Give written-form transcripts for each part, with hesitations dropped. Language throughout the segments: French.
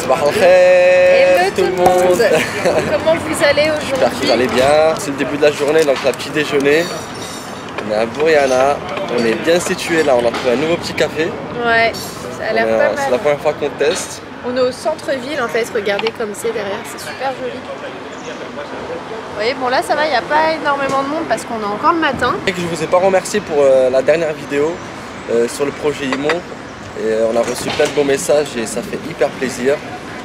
Sabah al-khair Hello tout le monde. Comment vous allez aujourd'hui? J'espère que vous allez bien. C'est le début de la journée, donc la petit déjeuner. On est à Bouriana, on est bien situé là, on a trouvé un nouveau petit café. Ouais, ça a l'air pas mal. C'est la première fois qu'on teste. On est au centre-ville en fait, regardez comme c'est derrière, c'est super joli. Vous voyez, bon là ça va, il n'y a pas énormément de monde parce qu'on est encore le matin. Et que je vous ai pas remercié pour la dernière vidéo sur le projet IMO. Et on a reçu plein de bons messages et ça fait hyper plaisir.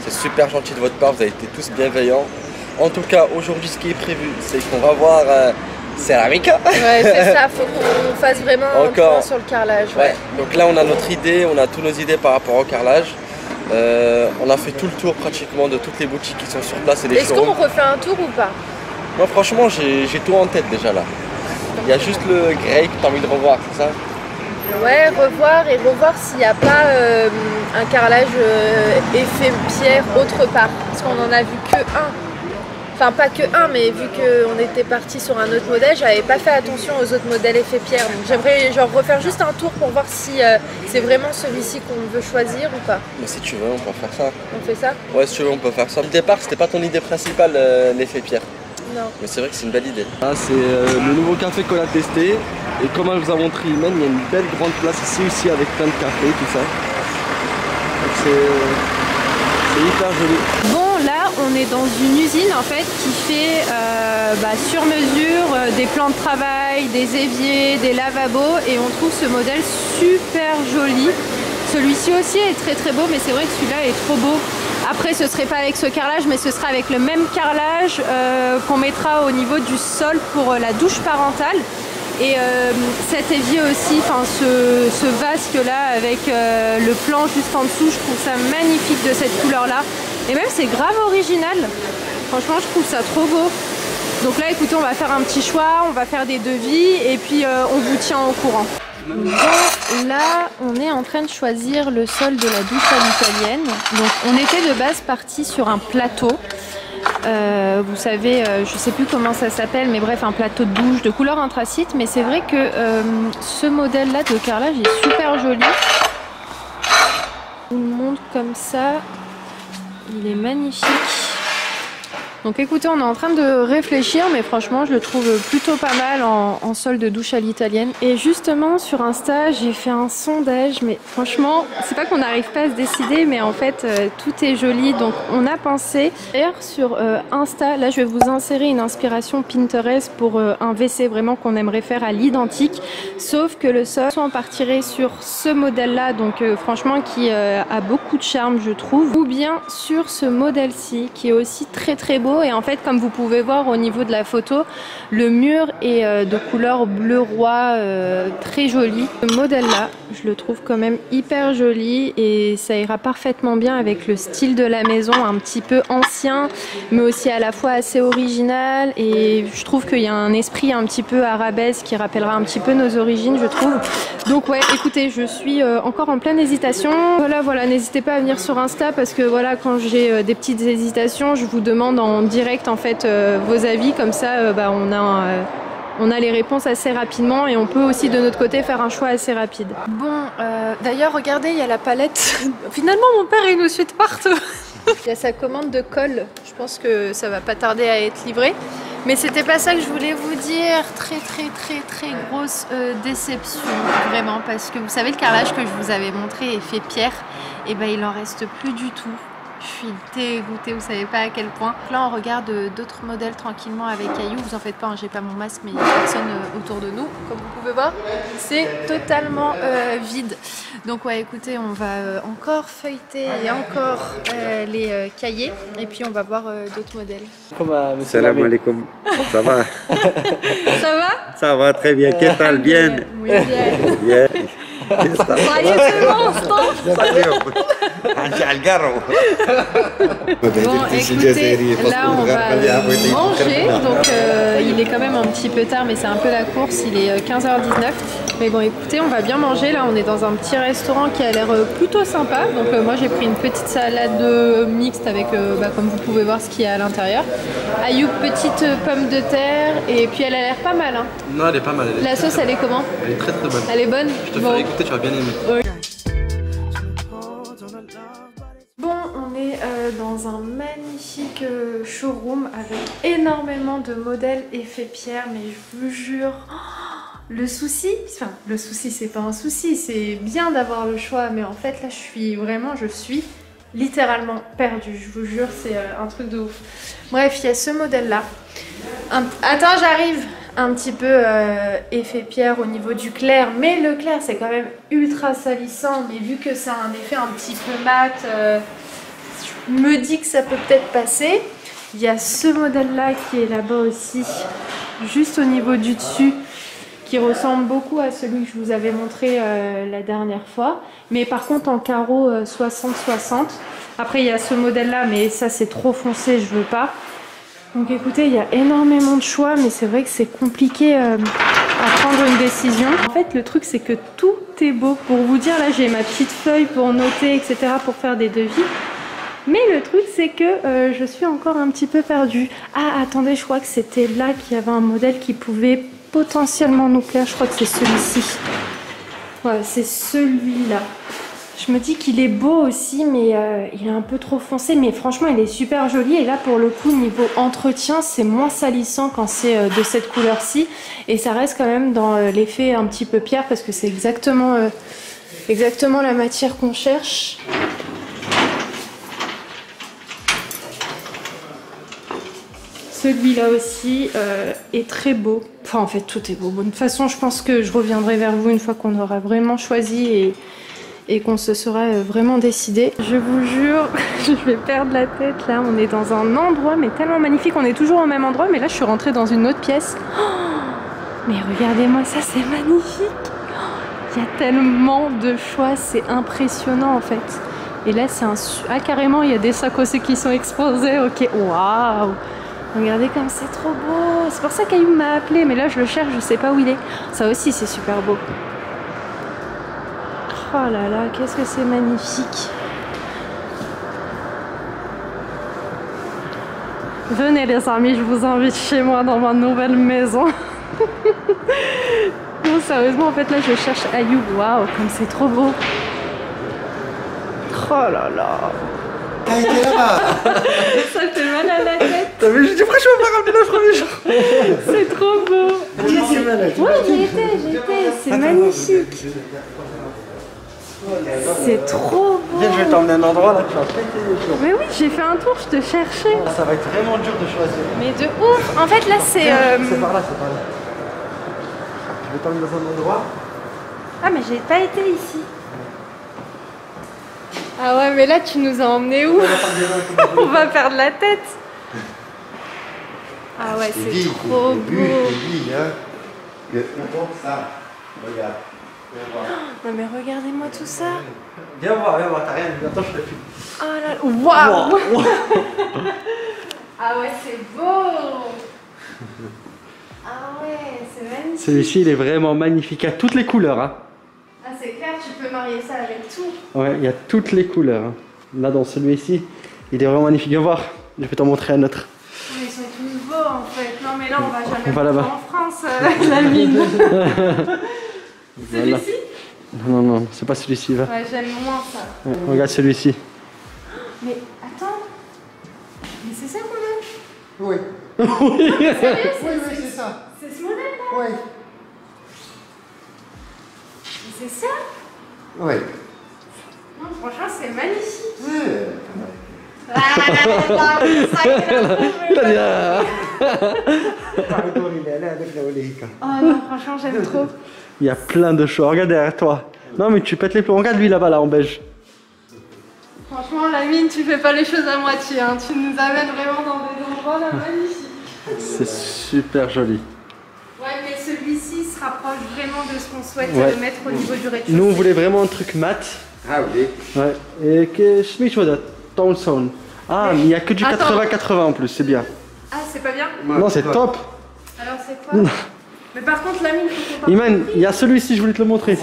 C'est super gentil de votre part, vous avez été tous bienveillants. En tout cas, aujourd'hui ce qui est prévu, c'est qu'on va voir Ceramica. Ouais, c'est ça, faut qu'on fasse vraiment un point sur le carrelage. Ouais. Donc là on a notre idée, on a toutes nos idées par rapport au carrelage. On a fait tout le tour pratiquement de toutes les boutiques qui sont sur place et les showrooms. Est-ce qu'on refait un tour ou pas? Moi franchement j'ai tout en tête déjà là. Il y a juste le grey que tu as envie de revoir, c'est ça? Ouais, revoir s'il n'y a pas un carrelage effet pierre autre part. Parce qu'on en a vu que un. Enfin pas que un, mais vu qu'on était parti sur un autre modèle, j'avais pas fait attention aux autres modèles effet pierre. Donc j'aimerais genre refaire juste un tour pour voir si c'est vraiment celui-ci qu'on veut choisir ou pas. Mais si tu veux, on peut faire ça. On fait ça? Ouais, si tu veux, on peut faire ça. Au départ, c'était pas ton idée principale, l'effet pierre. Non. Mais c'est vrai que c'est une belle idée. Là, c'est le nouveau café qu'on a testé. Et comme elle vous a montré Imen, il y a une belle grande place ici aussi avec plein de cafés, tout ça. Donc c'est hyper joli. Bon, là, on est dans une usine en fait qui fait sur mesure des plans de travail, des éviers, des lavabos et on trouve ce modèle super joli. Celui-ci aussi est très très beau, mais c'est vrai que celui-là est trop beau. Après, ce serait pas avec ce carrelage, mais ce sera avec le même carrelage qu'on mettra au niveau du sol pour la douche parentale. Et cet évier aussi, enfin ce vasque là avec le plan juste en dessous, je trouve ça magnifique de cette couleur là. Et même c'est grave original. Franchement, je trouve ça trop beau. Donc là, écoutez, on va faire un petit choix, on va faire des devis et puis on vous tient au courant. Bon, là, on est en train de choisir le sol de la douche à l'italienne. Donc, on était de base parti sur un plateau. Vous savez, je sais plus comment ça s'appelle, mais bref, un plateau de douche de couleur anthracite. Mais c'est vrai que ce modèle-là de carrelage est super joli. Je vous le montre comme ça. Il est magnifique. Donc écoutez, on est en train de réfléchir, mais franchement je le trouve plutôt pas mal en sol de douche à l'italienne. Et justement sur Insta, j'ai fait un sondage, mais franchement, c'est pas qu'on n'arrive pas à se décider, mais en fait tout est joli. Donc on a pensé, d'ailleurs sur Insta, là je vais vous insérer une inspiration Pinterest pour un WC vraiment qu'on aimerait faire à l'identique, sauf que le sol, soit on partirait sur ce modèle-là, donc franchement qui a beaucoup de charme je trouve, ou bien sur ce modèle-ci qui est aussi très très beau. Et en fait, comme vous pouvez voir au niveau de la photo, le mur est de couleur bleu roi, très joli. Ce modèle là, je le trouve quand même hyper joli et ça ira parfaitement bien avec le style de la maison, un petit peu ancien mais aussi à la fois assez original. Et je trouve qu'il y a un esprit un petit peu arabesque qui rappellera un petit peu nos origines, je trouve. Donc ouais, écoutez, je suis encore en pleine hésitation. Voilà, n'hésitez pas à venir sur Insta parce que voilà, quand j'ai des petites hésitations, je vous demande en direct en fait vos avis, comme ça on a les réponses assez rapidement et on peut aussi de notre côté faire un choix assez rapide. Bon, d'ailleurs regardez, il y a la palette. Finalement mon père il nous suit partout. Il y a sa commande de colle, je pense que ça va pas tarder à être livré. Mais c'était pas ça que je voulais vous dire. Très grosse déception vraiment, parce que vous savez le carrelage que je vous avais montré effet pierre, et ben il en reste plus du tout. Je suis dégoûtée, vous savez pas à quel point. Là on regarde d'autres modèles tranquillement avec Caillou. Vous en faites pas, hein, j'ai pas mon masque, mais il n'y a personne autour de nous. Comme vous pouvez voir, c'est totalement vide. Donc ouais, écoutez, on va encore feuilleter et encore les cahiers. Et puis on va voir d'autres modèles. Salam alaikum. Ça va? Ça va? Ça va très bien. Qu'est-ce que bien? Oui, bien. Bien. Bon, écoutez, là on va manger, donc il est quand même un petit peu tard, mais c'est un peu la course, il est 15h19. Mais bon, écoutez, on va bien manger. Là on est dans un petit restaurant qui a l'air plutôt sympa. Donc moi j'ai pris une petite salade mixte avec, comme vous pouvez voir, ce qu'il y a à l'intérieur. Ayoub, petite pomme de terre, et puis elle a l'air pas mal, hein. Non, elle est pas mal. La sauce elle est comment? Elle est très bonne. Elle est bonne? Je te ferai écouter, tu vas bien aimer. Bon, on est dans un magnifique showroom avec énormément de modèles effet pierre, mais je vous jure, le souci c'est pas un souci, c'est bien d'avoir le choix, mais en fait là je suis littéralement perdue, je vous jure, c'est un truc de ouf. Bref, il y a ce modèle là. Attends, j'arrive. Un petit peu effet pierre au niveau du clair, mais le clair c'est quand même ultra salissant, mais vu que ça a un effet un petit peu mat, je me dis que ça peut peut-être passer. Il y a ce modèle là qui est là-bas aussi, juste au niveau du dessus, qui ressemble beaucoup à celui que je vous avais montré la dernière fois, mais par contre en carreau 60-60. Après il y a ce modèle là, mais ça c'est trop foncé, je veux pas. Donc écoutez, il y a énormément de choix, mais c'est vrai que c'est compliqué à prendre une décision. En fait, le truc, c'est que tout est beau. Pour vous dire, là, j'ai ma petite feuille pour noter, etc., pour faire des devis. Mais le truc, c'est que je suis encore un petit peu perdue. Ah, attendez, je crois que c'était là qu'il y avait un modèle qui pouvait potentiellement nous plaire. Je crois que c'est celui-ci. Ouais, c'est celui-là. Je me dis qu'il est beau aussi, mais il est un peu trop foncé. Mais franchement, il est super joli. Et là, pour le coup, niveau entretien, c'est moins salissant quand c'est de cette couleur-ci. Et ça reste quand même dans l'effet un petit peu pierre, parce que c'est exactement la matière qu'on cherche. Celui-là aussi est très beau. Enfin, en fait, tout est beau. Bon, de toute façon, je pense que je reviendrai vers vous une fois qu'on aura vraiment choisi et qu'on se sera vraiment décidé. Je vous jure, je vais perdre la tête là. On est dans un endroit mais tellement magnifique. On est toujours au même endroit, mais là je suis rentrée dans une autre pièce. Oh, mais regardez-moi ça, c'est magnifique. Il y a tellement de choix, c'est impressionnant en fait. Et là c'est un... Ah carrément, il y a des sacs aussi qui sont exposés. Ok, waouh. Regardez comme c'est trop beau. C'est pour ça qu'Ayoub m'a appelé, mais là je le cherche, je sais pas où il est. Ça aussi c'est super beau. Oh là là, qu'est-ce que c'est magnifique. Venez les amis, je vous invite chez moi dans ma nouvelle maison. Non, sérieusement, en fait là je cherche Ayoub. Waouh, comme c'est trop beau. Oh là là. Ça fait mal à la tête. T'as vu, j'ai dit pourquoi je vais pas ramener le premier jour. C'est trop beau. Ouais, j'ai été, c'est magnifique. C'est trop beau. Viens, je vais t'emmener à un endroit là, tu vas péter les jours. Mais oui, j'ai fait un tour, je te cherchais. Ça va être vraiment dur de choisir. Mais de ouf. En fait là c'est... C'est par là, c'est par là. Je vais t'emmener dans un endroit. Ah mais j'ai pas été ici. Ah ouais, mais là tu nous as emmenés où? On va perdre la tête. Ah ouais, c'est trop beau. Ça, regarde. Non mais regardez-moi tout ça. Viens voir, t'as rien vu. Attends, je te filme. Oh là là, waouh. Ah ouais, c'est beau. Ah ouais, c'est magnifique. Celui-ci, il est vraiment magnifique, à toutes les couleurs. Hein. Ah c'est clair, tu peux marier ça avec tout. Ouais, il y a toutes les couleurs. Hein. Là, dans celui-ci, il est vraiment magnifique. Viens voir, je vais t'en montrer un autre. Mais ils sont tous beaux en fait. Non mais là, on va jamais On va là-bas. en France, la mine. Celui-ci? Non, c'est pas celui-ci, va. Ouais, j'aime moins ça. Ouais, regarde celui-ci. Mais attends, mais c'est ça qu'on a? Oui. Sérieux, Oui, c'est ça. C'est ce modèle-là? Oui. C'est ça? Oui. Non, franchement, c'est magnifique. Oui. Il a dit, ah. Oh non, franchement, j'aime trop. Il y a plein de choix. Regarde derrière toi. Non, mais tu pètes les plombs. Regarde lui là-bas, là, en beige. Franchement, la mine, tu fais pas les choses à moitié. Hein. Tu nous amènes vraiment dans des endroits là magnifiques. C'est super joli. Ouais, mais celui-ci se rapproche vraiment de ce qu'on souhaite mettre au niveau du rez-de-chaussée. Nous, on voulait vraiment un truc mat. Ah oui. Ouais. Et que je me de Townsound. Ah, mais il n'y a que du 80-80 en plus, c'est bien. Ah, c'est pas bien? Non, c'est top. Alors, c'est quoi? Mais par contre, la mine, faut qu'on parte. Iman, il y a celui-ci, je voulais te le montrer. Est-ce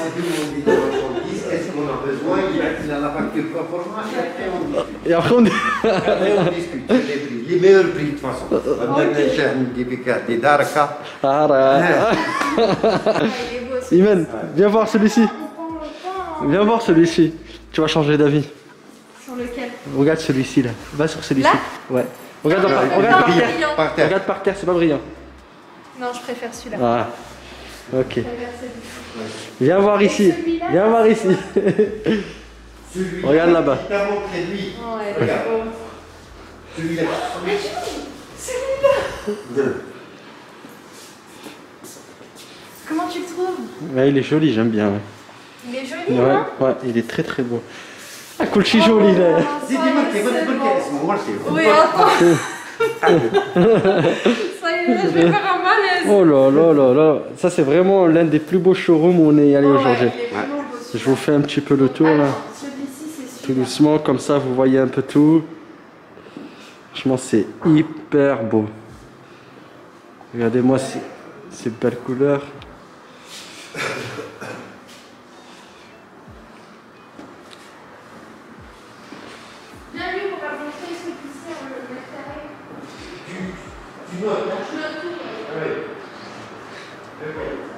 qu'on a besoin? Il a la facture conformable. Et après, on dit. Après, on discute des prix. Les meilleurs prix, de toute façon. On donne les chaînes, des Daraka. Il est beau aussi. Iman, viens voir celui-ci. Viens voir celui-ci. Tu vas changer d'avis. Sur lequel? Regarde celui-ci là. Va sur celui-ci. Là? Ouais. Regarde, Non, regarde par terre. brillant. Par terre. Regarde par terre, c'est pas brillant. Non, je préfère celui-là. Ah. Ok. Je préfère celui-là. Viens voir ici. celui-là, Viens voir ici. Celui-là, Regarde là-bas. il t'a montré lui. Oh, elle est Regarde. beau. Celui-là. Comment tu le trouves? Ouais, il est joli, j'aime bien. Ouais. Il est joli, Ouais, hein? ouais, il est très très beau. Ah, cool, je suis joli là. Zidi, marqué, Oui, attends. Ça y est, je vais faire un malaise. Oh là là là là. Ça, c'est vraiment l'un des plus beaux showrooms où on est allé Oh, aujourd'hui. ouais, il est vraiment beau, Je vous fais un petit peu le tour là. Alors, celui-ci, c'est Tout celui-là. doucement, comme ça vous voyez un peu tout. Franchement, c'est hyper beau. Regardez-moi ces belles couleurs. Bien vu, on va montrer celui-ci en le mètre carré.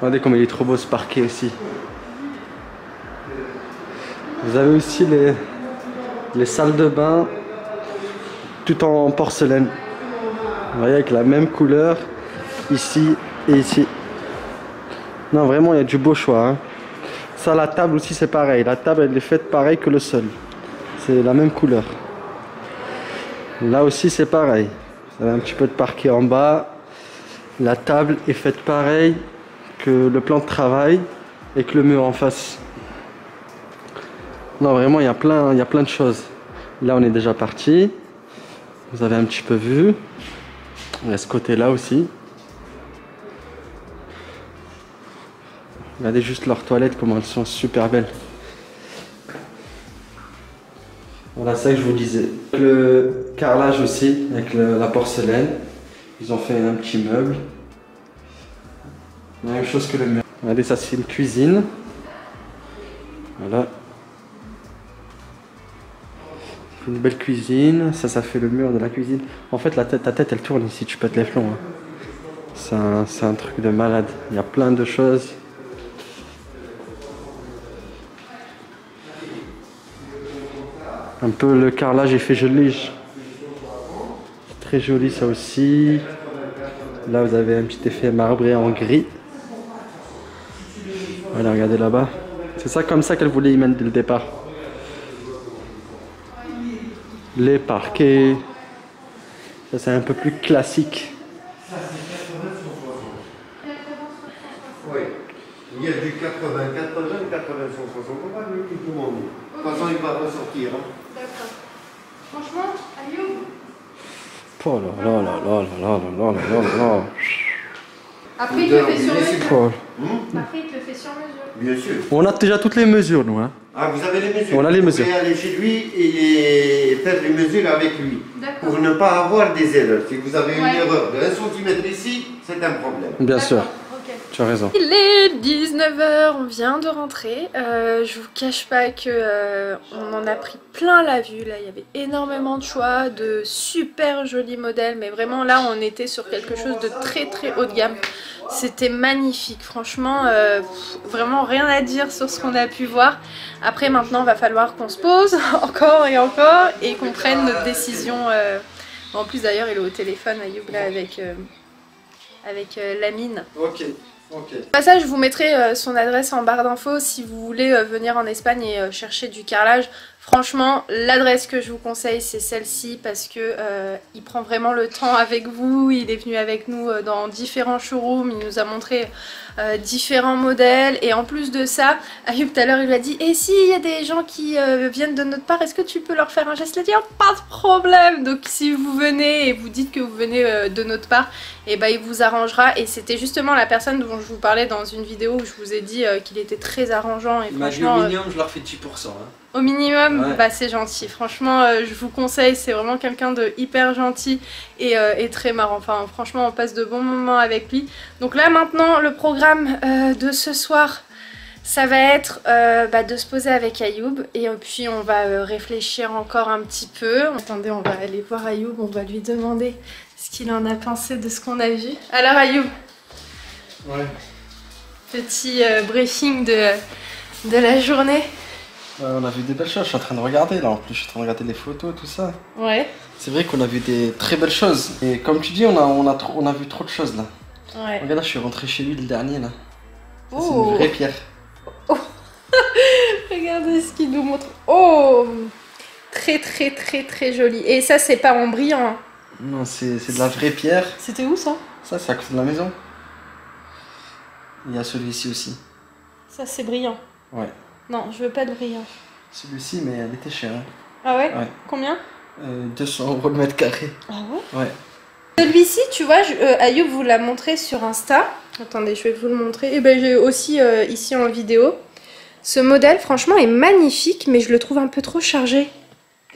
Regardez comme il est trop beau ce parquet aussi. Vous avez aussi les salles de bain tout en porcelaine. Vous voyez avec la même couleur ici et ici. Non vraiment il y a du beau choix. Hein. Ça la table aussi c'est pareil. La table elle est faite pareil que le sol. C'est la même couleur. Là aussi c'est pareil. Vous avez un petit peu de parquet en bas. La table est faite pareil que le plan de travail et que le mur en face. Non vraiment il y a plein de choses. Là on est déjà parti. Vous avez un petit peu vu. Il y a ce côté là aussi. Regardez juste leurs toilettes comment elles sont super belles. Voilà ça que je vous disais. Le carrelage aussi avec la porcelaine. Ils ont fait un petit meuble. La même chose que le mur. Regardez ça c'est une cuisine. Voilà. Une belle cuisine. Ça fait le mur de la cuisine. En fait ta tête elle tourne ici. Tu peux te lève long. Hein. C'est un truc de malade. Il y a plein de choses. Un peu le carrelage est fait joli. C'est très joli ça aussi. Là vous avez un petit effet marbré en gris. Voilà, regardez là-bas. C'est ça comme ça qu'elle voulait y mettre dès le départ. Les parquets. Ça c'est un peu plus classique. Oui. Il y a du 80, 80, 80, 160. On va lui demander. De toute façon, il va ressortir. Hein. D'accord. Franchement, Ayoub. Oh là là là là là là là là là. Après, il te le fait sur mesure. Oh. Après, il te le fait sur mesure. Bien sûr. On a déjà toutes les mesures nous. Hein. Ah, vous avez les mesures. On a les mesures. Vous pouvez aller chez lui et faire les mesures avec lui. D'accord. Pour ne pas avoir des erreurs. Si vous avez une Ouais. erreur de 1 cm ici, c'est un problème. Bien sûr, D'accord, ok. tu as raison. Il est 19h, on vient de rentrer. Je vous cache pas que on en a pris plein la vue. Là, il y avait énormément de choix, de super jolis modèles, mais vraiment là, on était sur quelque chose de très très haut de gamme. C'était magnifique, franchement, vraiment rien à dire sur ce qu'on a pu voir. Après, maintenant, va falloir qu'on se pose encore et qu'on prenne notre décision. En plus, d'ailleurs, il est au téléphone, Ayoub, là, avec Lamine. Ok, ok. Au passage, je vous mettrai son adresse en barre d'infos si vous voulez venir en Espagne et chercher du carrelage. Franchement, l'adresse que je vous conseille, c'est celle-ci parce que il prend vraiment le temps avec vous. Il est venu avec nous dans différents showrooms, il nous a montré différents modèles. Et en plus de ça, Ayoub tout à l'heure, il lui a dit « Et si il y a des gens qui viennent de notre part, est-ce que tu peux leur faire un geste ?» Il a dit oh, « Pas de problème !» Donc si vous venez et vous dites que vous venez de notre part, et ben il vous arrangera. Et c'était justement la personne dont je vous parlais dans une vidéo où je vous ai dit qu'il était très arrangeant. Et Il m'a dit franchement, au minimum, je leur fais 10%. Hein. au minimum, Ouais. bah c'est gentil. Franchement, je vous conseille, c'est vraiment quelqu'un de hyper gentil et très marrant. Enfin, franchement, on passe de bons moments avec lui. Donc là, maintenant, le programme de ce soir, ça va être de se poser avec Ayoub. Et puis, on va réfléchir encore un petit peu. Attendez, on va aller voir Ayoub, on va lui demander ce qu'il en a pensé de ce qu'on a vu. Alors, Ayoub, Ouais. petit briefing de la journée. On a vu des belles choses, je suis en train de regarder là, en plus je suis en train de regarder les photos, tout ça. Ouais. C'est vrai qu'on a vu des très belles choses. Et comme tu dis, on a vu trop de choses là. Ouais. Regarde là, je suis rentré chez lui le dernier là. Ça, c'est Oh. une vraie pierre. Oh. Regardez ce qu'il nous montre. Oh, très très très très joli. Et ça, c'est pas en brillant. Hein. Non, c'est de la vraie pierre. C'était où ça? Ça, c'est à côté de la maison. Il y a celui-ci aussi. Ça, c'est brillant. Ouais. Non, je veux pas de brillant. Celui-ci, mais elle était chère. Hein. Ah ouais? Ouais. Combien? 200 € le mètre carré. Ah ouais? Ouais. Celui-ci, tu vois, Ayoub vous l'a montré sur Insta. Attendez, je vais vous le montrer. Et ben j'ai aussi ici en vidéo. Ce modèle, franchement, est magnifique, mais je le trouve un peu trop chargé.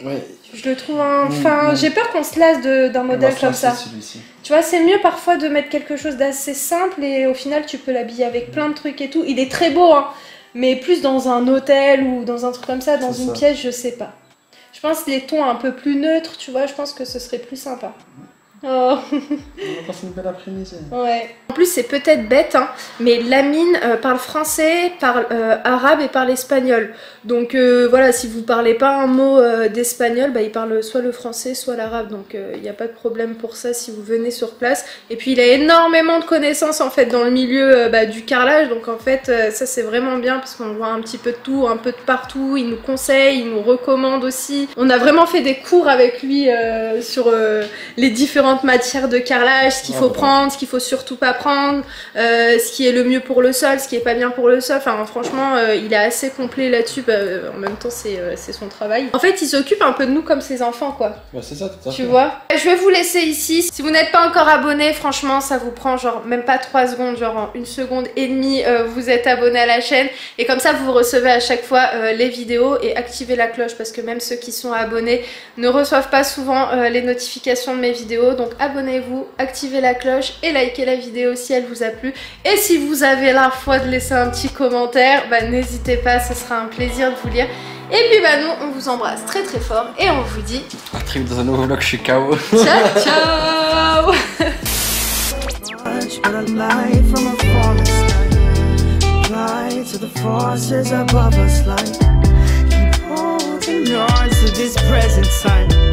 Ouais. Je le trouve enfin, j'ai peur qu'on se lasse d'un modèle comme ça. Tu vois, c'est mieux parfois de mettre quelque chose d'assez simple et au final, tu peux l'habiller avec plein de trucs et tout. Il est très beau, hein, mais plus dans un hôtel ou dans un truc comme ça, dans une pièce, je sais pas. Je pense que les tons un peu plus neutres, tu vois, je pense que ce serait plus sympa. Oh. On va passer une belle après-midi. Ouais. En plus, c'est peut-être bête, hein, mais Lamine parle français, parle arabe et parle espagnol. Donc voilà, si vous parlez pas un mot d'espagnol, bah, il parle soit le français, soit l'arabe. Donc il n'y a pas de problème pour ça si vous venez sur place. Et puis il a énormément de connaissances en fait dans le milieu du carrelage. Donc en fait, ça c'est vraiment bien parce qu'on voit un petit peu de tout, un peu de partout. Il nous conseille, il nous recommande aussi. On a vraiment fait des cours avec lui sur les différentes matières de carrelage, ce qu'il faut prendre, ce qu'il faut surtout pas prendre, ce qui est le mieux pour le sol, ce qui est pas bien pour le sol. Enfin franchement il est assez complet là-dessus. En même temps c'est son travail. En fait il s'occupe un peu de nous comme ses enfants quoi. Bah, c'est ça tout à fait. Tu vois. Je vais vous laisser ici. Si vous n'êtes pas encore abonné, franchement ça vous prend genre même pas 3 secondes, genre en 1 seconde et demie vous êtes abonné à la chaîne et comme ça vous recevez à chaque fois les vidéos et activez la cloche parce que même ceux qui sont abonnés ne reçoivent pas souvent les notifications de mes vidéos. Donc abonnez-vous, activez la cloche et likez la vidéo si elle vous a plu. Et si vous avez la foi de laisser un petit commentaire, bah n'hésitez pas, ce sera un plaisir de vous lire. Et puis bah nous, on vous embrasse très très fort et on vous dit à très vite dans un nouveau vlog, je suis KO. ciao ciao. On to this present time.